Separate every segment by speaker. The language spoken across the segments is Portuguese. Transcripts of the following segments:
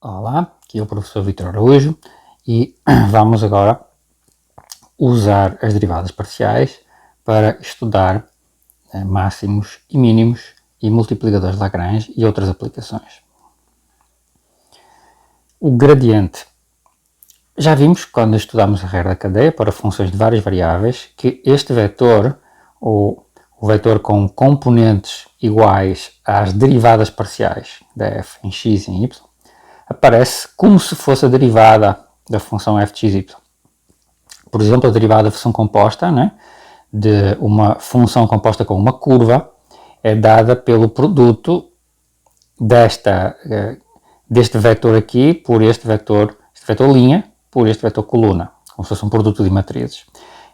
Speaker 1: Olá, aqui é o professor Vítor Araújo e vamos agora usar as derivadas parciais para estudar máximos e mínimos e multiplicadores de Lagrange e outras aplicações. O gradiente. Já vimos, quando estudamos a regra da cadeia para funções de várias variáveis, que este vetor, ou o vetor com componentes iguais às derivadas parciais da f em x e em y, aparece como se fosse a derivada da função f de x, y. Por exemplo, a derivada da função composta, né, de uma função composta com uma curva, é dada pelo produto deste vetor aqui por este vetor linha, por este vetor coluna, como se fosse um produto de matrizes.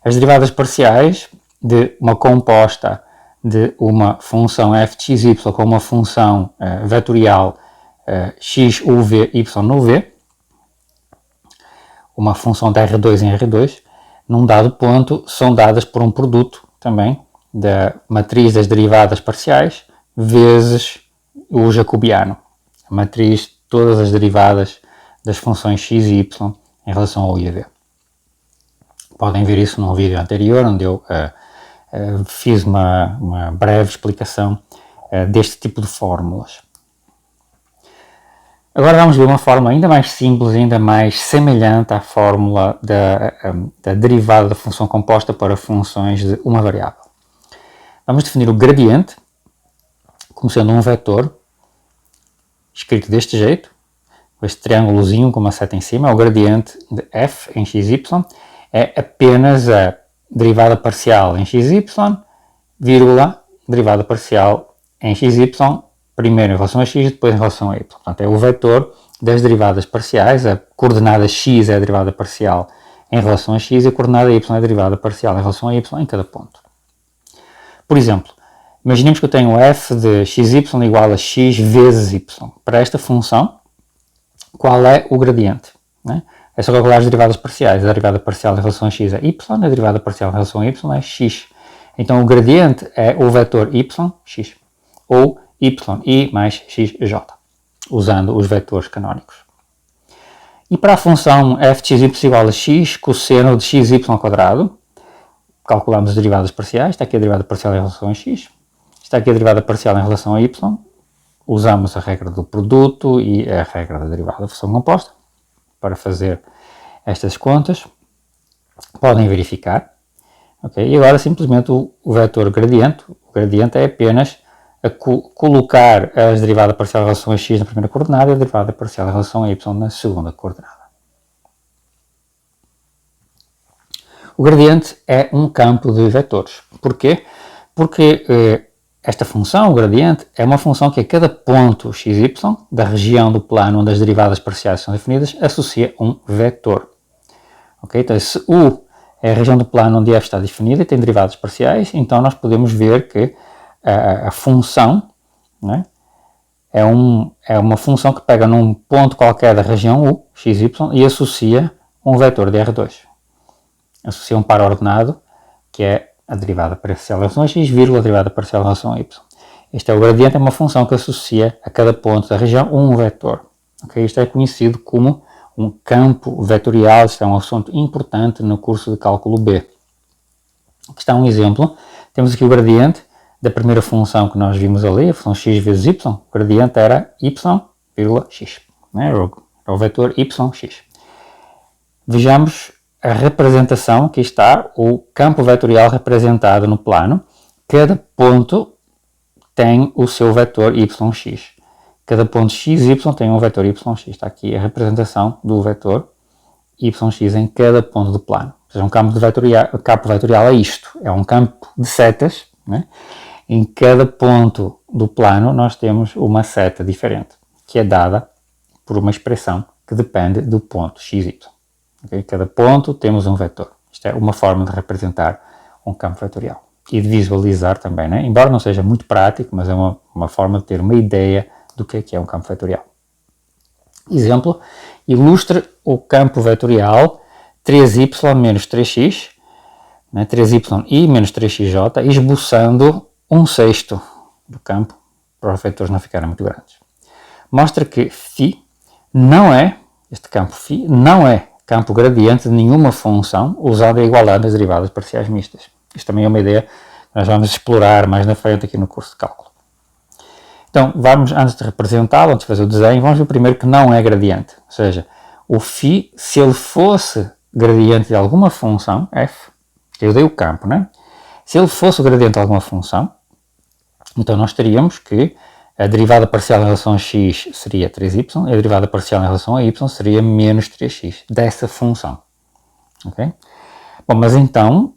Speaker 1: As derivadas parciais de uma composta de uma função f de x, y com uma função vetorial x u v, y no v, uma função de R2 em R2, num dado ponto, são dadas por um produto também da matriz das derivadas parciais vezes o jacobiano, a matriz de todas as derivadas das funções x e y em relação ao i a v. Podem ver isso num vídeo anterior, onde eu fiz uma breve explicação deste tipo de fórmulas. Agora vamos ver uma fórmula ainda mais simples, ainda mais semelhante à fórmula da derivada da função composta para funções de uma variável. Vamos definir o gradiente como sendo um vetor escrito deste jeito, com este triângulozinho com uma seta em cima. O gradiente de f em xy é apenas a derivada parcial em xy, vírgula, derivada parcial em xy, primeiro em relação a x e depois em relação a y. Portanto, é o vetor das derivadas parciais, a coordenada x é a derivada parcial em relação a x e a coordenada y é a derivada parcial em relação a y em cada ponto. Por exemplo, imaginemos que eu tenho f de xy igual a x vezes y. Para esta função, qual é o gradiente? É só calcular as derivadas parciais. A derivada parcial em relação a x é y, a derivada parcial em relação a y é x. Então, o gradiente é o vetor y, x, ou yi mais xj, usando os vetores canónicos. E para a função f de x igual a x cosseno de xy quadrado, calculamos as derivadas parciais. Está aqui a derivada parcial em relação a x, está aqui a derivada parcial em relação a y, usamos a regra do produto e a regra da derivada da função composta para fazer estas contas. Podem verificar. Okay? E agora simplesmente o vetor gradiente, o gradiente é apenas a colocar a derivada parcial em relação a x na primeira coordenada e a derivada parcial em relação a y na segunda coordenada. O gradiente é um campo de vetores. Porquê? Porque esta função, o gradiente, é uma função que a cada ponto xy da região do plano onde as derivadas parciais são definidas associa um vetor. Okay? Então, se U é a região do plano onde f está definida e tem derivadas parciais, então nós podemos ver que a função, né, é uma função que pega num ponto qualquer da região U, xy, e associa um vetor de R2. Associa um par ordenado, que é a derivada parcial em relação a x, vírgula, a derivada parcial em relação a y. Este é o gradiente, é uma função que associa a cada ponto da região um vetor. Okay? Isto é conhecido como um campo vetorial. Isto é um assunto importante no curso de cálculo B. Aqui está um exemplo. Temos aqui o gradiente da primeira função que nós vimos ali, a função x vezes y. O gradiente era y, vírgula, x. Né? Era o vetor yx. Vejamos a representação, aqui está o campo vetorial representado no plano. Cada ponto tem o seu vetor yx. Cada ponto xy tem um vetor yx. Está aqui a representação do vetor yx em cada ponto do plano. Ou seja, um campo vetorial é isto. É um campo de setas. Né? Em cada ponto do plano nós temos uma seta diferente, que é dada por uma expressão que depende do ponto xy. Okay? Cada ponto temos um vetor. Isto é uma forma de representar um campo vetorial e de visualizar também, né? Embora não seja muito prático, mas é uma forma de ter uma ideia do que é um campo vetorial. Exemplo, ilustre o campo vetorial 3y menos 3x, né? 3y menos 3xj, esboçando 1/6 do campo, para os vetores não ficarem muito grandes. Mostra que φ este campo φ não é campo gradiente de nenhuma função usada em igualdade das derivadas parciais mistas. Isto também é uma ideia que nós vamos explorar mais na frente aqui no curso de cálculo. Então, vamos, antes de representá-lo, antes de fazer o desenho, vamos ver primeiro que não é gradiente. Ou seja, o φ, se ele fosse gradiente de alguma função, f, eu dei o campo, né? Se ele fosse o gradiente de alguma função, então nós teríamos que a derivada parcial em relação a x seria 3y e a derivada parcial em relação a y seria menos 3x, dessa função. Okay? Bom, mas então,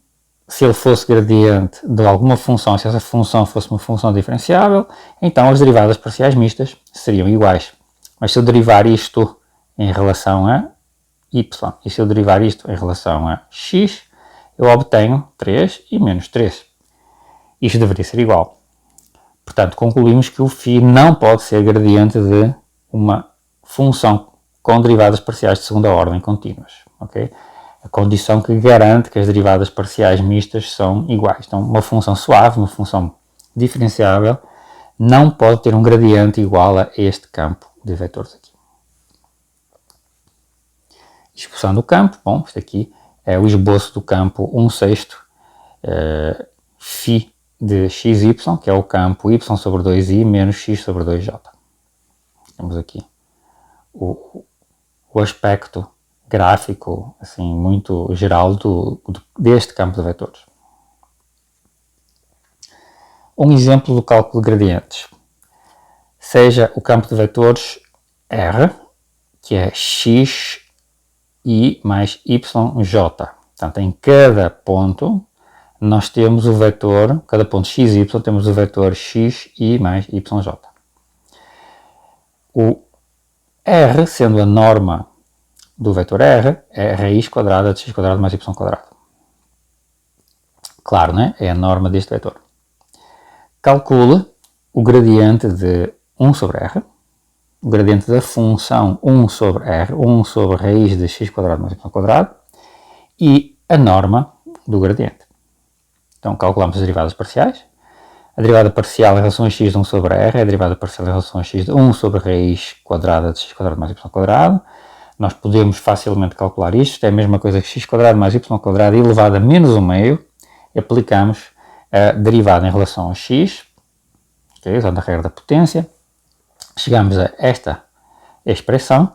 Speaker 1: se ele fosse gradiente de alguma função, se essa função fosse uma função diferenciável, então as derivadas parciais mistas seriam iguais. Mas se eu derivar isto em relação a y e se eu derivar isto em relação a x, eu obtenho 3 e menos 3. Isto deveria ser igual. Portanto, concluímos que o φ não pode ser gradiente de uma função com derivadas parciais de segunda ordem contínuas. Okay? A condição que garante que as derivadas parciais mistas são iguais. Então, uma função suave, uma função diferenciável, não pode ter um gradiente igual a este campo de vetores aqui. Expulsão do campo, bom, isto aqui é o esboço do campo 1/6 φ de xy, que é o campo y sobre 2i menos x sobre 2j. Temos aqui o aspecto gráfico assim, muito geral deste campo de vetores. Um exemplo do cálculo de gradientes. Seja o campo de vetores R, que é x i mais yj. Portanto, em cada ponto nós temos o vetor, cada ponto xy, temos o vetor x, i mais yj. O r, sendo a norma do vetor r, é raiz quadrada de x quadrado mais y quadrado. Claro, né? É a norma deste vetor. Calcule o gradiente de 1 sobre r, o gradiente da função 1 sobre r, 1 sobre raiz de x quadrado mais y quadrado, e a norma do gradiente. Então, calculamos as derivadas parciais. A derivada parcial em relação a x de 1 sobre r é a derivada parcial em relação a x de 1 sobre raiz quadrada de x quadrado mais y quadrado. Nós podemos facilmente calcular isto. É a mesma coisa que x quadrado mais y quadrado elevado a menos 1/2. E aplicamos a derivada em relação a x, okay, usando a regra da potência. Chegamos a esta expressão.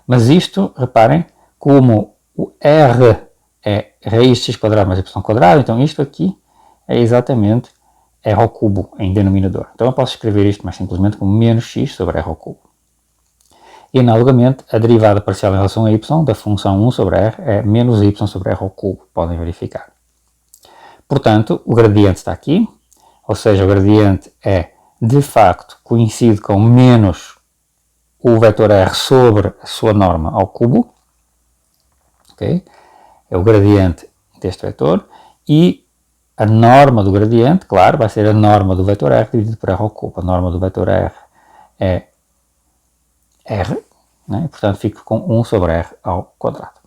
Speaker 1: Mas isto, reparem, como o r é raiz de x quadrado mais y quadrado, então isto aqui é exatamente r ao cubo em denominador. Então eu posso escrever isto mais simplesmente como menos x sobre r ao cubo. E analogamente, a derivada parcial em relação a y da função 1 sobre r é menos y sobre r ao cubo. Podem verificar. Portanto, o gradiente está aqui, ou seja, o gradiente é, de facto, coincide com menos o vetor r sobre a sua norma ao cubo. Okay? É o gradiente deste vetor, e a norma do gradiente, claro, vai ser a norma do vetor r dividido por r ao cubo. A norma do vetor r é r, né? Portanto fico com 1 sobre r ao quadrado.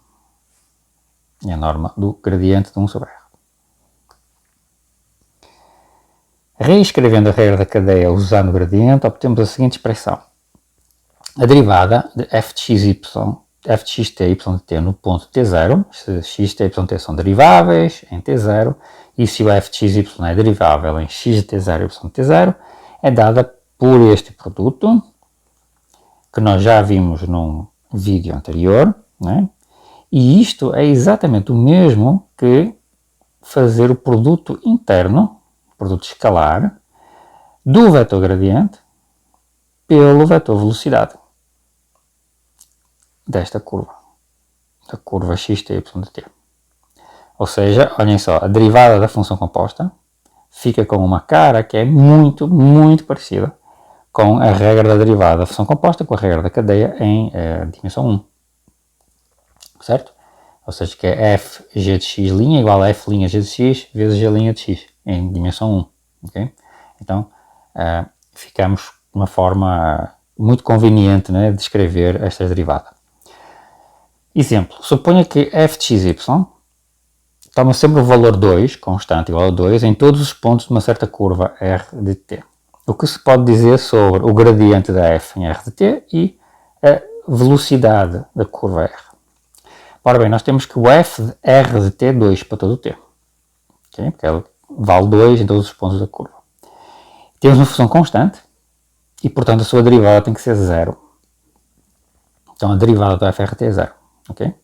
Speaker 1: É a norma do gradiente de 1 sobre r. Reescrevendo a regra da cadeia usando o gradiente, obtemos a seguinte expressão. A derivada de f de xy, f de xt, y de t no ponto t0, se x, t, y, t são deriváveis em t0, e se o f de xy é derivável em x de t0 e y de t0, é dada por este produto, que nós já vimos num vídeo anterior, né? E isto é exatamente o mesmo que fazer o produto interno, produto escalar, do vetor gradiente pelo vetor velocidade desta curva, da curva xt, y de t. Ou seja, olhem só, a derivada da função composta fica com uma cara que é muito, muito parecida com a regra da derivada da função composta, com a regra da cadeia em dimensão 1. Certo? Ou seja, que é f g de x' igual a f' g de x vezes g' de x em dimensão 1. Okay? Então, ficamos de uma forma muito conveniente, né, de escrever esta derivada. Exemplo, suponha que f de xy toma sempre o valor 2, constante igual a 2, em todos os pontos de uma certa curva r de t. O que se pode dizer sobre o gradiente da f em r de t e velocidade da curva R. Ora bem, nós temos que o f de R de t é 2 para todo o t. Okay? Porque ele vale 2 em todos os pontos da curva. Temos uma função constante e, portanto, a sua derivada tem que ser 0. Então, a derivada do FRT é 0. Okay?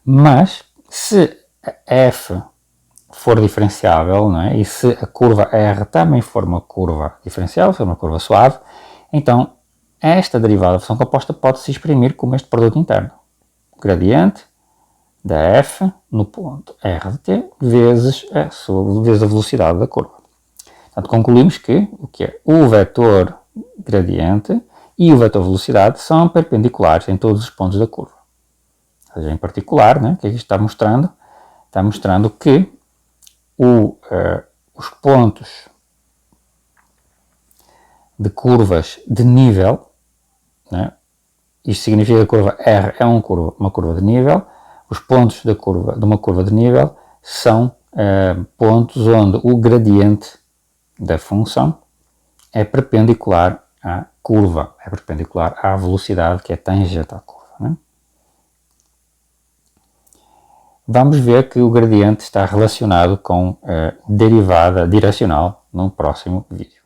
Speaker 1: Mas, se a f for diferenciável, não é? E se a curva R também for uma curva diferenciável, for uma curva suave, então esta derivada da função composta pode-se exprimir como este produto interno. Gradiente da f no ponto R de t vezes a velocidade da curva. Portanto, concluímos que o vetor gradiente e o vetor velocidade são perpendiculares em todos os pontos da curva. Ou seja, em particular, né, o que é que isto está mostrando? Está mostrando que os pontos de curvas de nível, né, isto significa que a curva R é uma curva de nível, os pontos de uma curva de nível são pontos onde o gradiente da função é perpendicular à curva, é perpendicular à velocidade que é tangente à curva. Né? Vamos ver que o gradiente está relacionado com a derivada direcional no próximo vídeo.